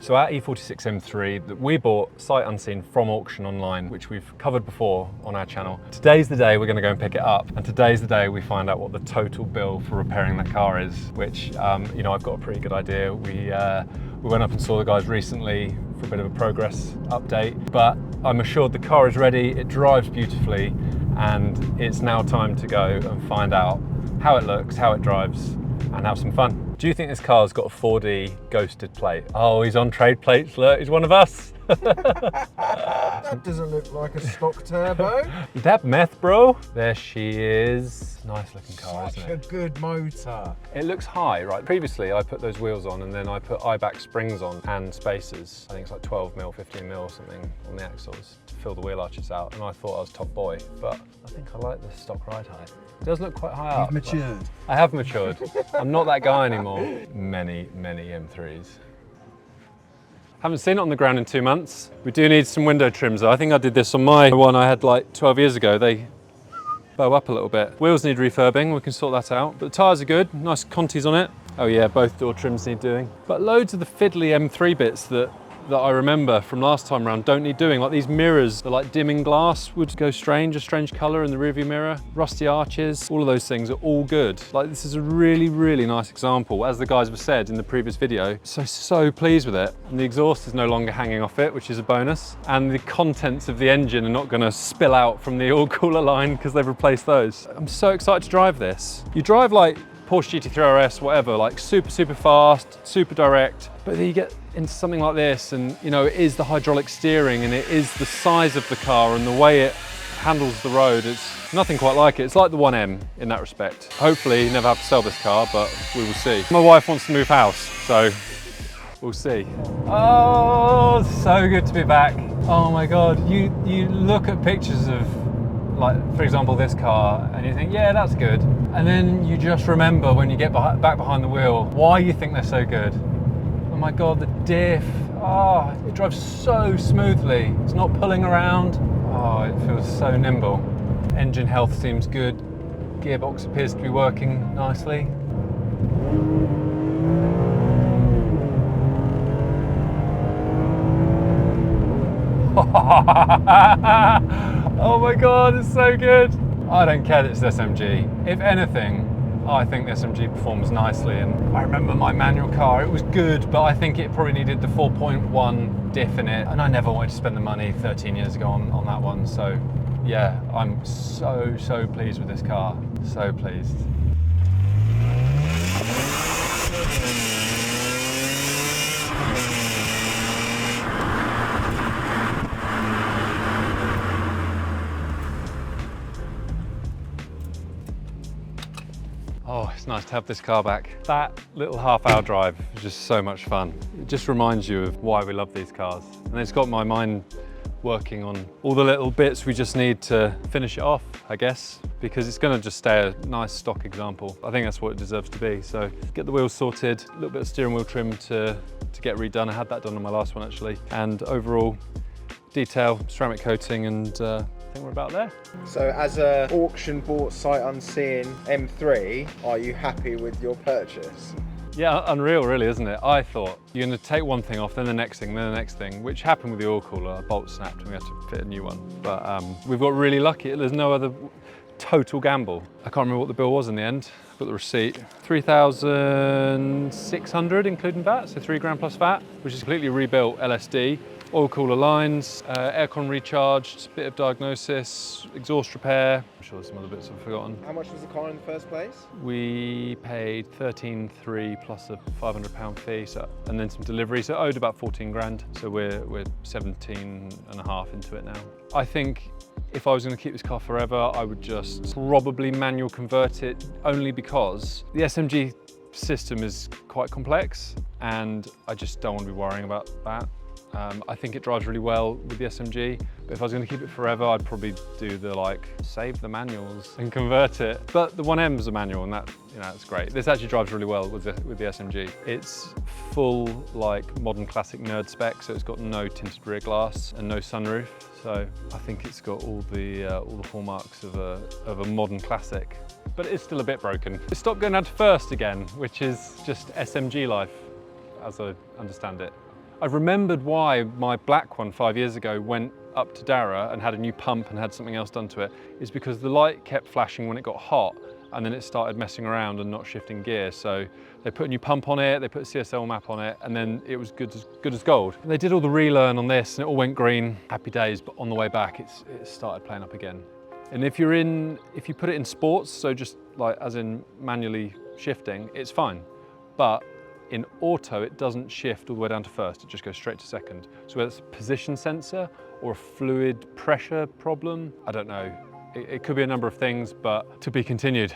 So our E46 M3 that we bought sight unseen from auction online, which we've covered before on our channel. Today's the day we're going to go and pick it up, and today's the day we find out what the total bill for repairing that car is, which you know, I've got a pretty good idea. We went up and saw the guys recently for a bit of a progress update, but I'm assured the car is ready, it drives beautifully, and it's now time to go and find out how it looks, how it drives, and have some fun. Do you think this car's got a 4D ghosted plate? Oh, he's on trade plates, look, he's one of us. That doesn't look like a stock turbo. Is that meth, bro? There she is. Nice looking car, isn't it? Such a good motor. It looks high, right? Previously, I put those wheels on and then I put eye-back springs on and spacers. I think it's like 12 mil, 15 mil or something on the axles to fill the wheel arches out. And I thought I was top boy, but I think I like the stock ride height. It does look quite high up. You've matured. I have matured. I'm not that guy anymore. Many M3s. Haven't seen it on the ground in 2 months. We do need some window trims though. I think I did this on my one I had like 12 years ago. They bow up a little bit. Wheels need refurbing, we can sort that out. But the tyres are good, nice Contis on it. Oh yeah, both door trims need doing. But loads of the fiddly M3 bits that I remember from last time around don't need doing. Like these mirrors, the like dimming glass would go strange, a strange colour in the rearview mirror. Rusty arches, all of those things are all good. Like this is a really, really nice example, as the guys have said in the previous video. So pleased with it. And the exhaust is no longer hanging off it, which is a bonus. And the contents of the engine are not gonna spill out from the oil cooler line because they've replaced those. I'm so excited to drive this. You drive like Porsche GT3 RS, whatever, like super fast, super direct, but then you get into something like this and you know, it is the hydraulic steering and it is the size of the car and the way it handles the road. It's nothing quite like it. It's like the 1M in that respect. Hopefully never have to sell this car, but we will see. My wife wants to move house, so we'll see. Oh, so good to be back. Oh my God, you look at pictures of, like, for example, this car, and you think, yeah, that's good. And then you just remember when you get back behind the wheel, why you think they're so good. Oh my God, the diff. Oh, it drives so smoothly. It's not pulling around. Oh, it feels so nimble. Engine health seems good. Gearbox appears to be working nicely. Oh my God, it's so good. I don't care that it's SMG. If anything, I think the SMG performs nicely, and I remember my manual car, it was good, but I think it probably needed the 4.1 diff in it, and I never wanted to spend the money 13 years ago on that one, so yeah, I'm so pleased with this car, so pleased. Oh, it's nice to have this car back. That little half-hour drive is just so much fun. It just reminds you of why we love these cars. And it's got my mind working on all the little bits we just need to finish it off, I guess, because it's gonna just stay a nice stock example. I think that's what it deserves to be. So get the wheels sorted, a little bit of steering wheel trim to get redone. I had that done on my last one actually. And overall detail, ceramic coating, and I think we're about there. So as a auction bought sight unseen M3, are you happy with your purchase? Yeah, unreal really, isn't it? I thought you're going to take one thing off, then the next thing, then the next thing, which happened with the oil cooler. A bolt snapped and we had to fit a new one. But we've got really lucky. There's no other total gamble. I can't remember what the bill was in the end. I've got the receipt. 3,600 including VAT, so 3 grand plus VAT, which is completely rebuilt LSD. Oil cooler lines, aircon recharged, bit of diagnosis, exhaust repair. I'm sure there's some other bits I've forgotten. How much was the car in the first place? We paid 13,300 plus a £500 fee, and then some delivery, so owed about 14 grand. So we're 17 and a half into it now. I think if I was going to keep this car forever, I would just probably manual convert it, only because the SMG system is quite complex and I just don't want to be worrying about that. I think it drives really well with the SMG, but if I was going to keep it forever, I'd probably do the save the manuals and convert it. But the 1M is a manual, and that, you know, it's great. This actually drives really well with the SMG. It's full modern classic nerd spec, so it's got no tinted rear glass and no sunroof. So I think it's got all the hallmarks of a modern classic, but it's still a bit broken. It stopped going down to first again, which is just SMG life, as I understand it. I've remembered why my black one 5 years ago went up to Darah and had a new pump and had something else done to it, is because the light kept flashing when it got hot, and then it started messing around and not shifting gear. So they put a new pump on it, they put a CSL map on it, and then it was good as gold. And they did all the relearn on this and it all went green. Happy days, but on the way back it started playing up again. And if you put it in sports, so just like as in manually shifting, it's fine. But in auto, it doesn't shift all the way down to first, it just goes straight to second. So whether it's a position sensor or a fluid pressure problem, I don't know. It could be a number of things, but to be continued.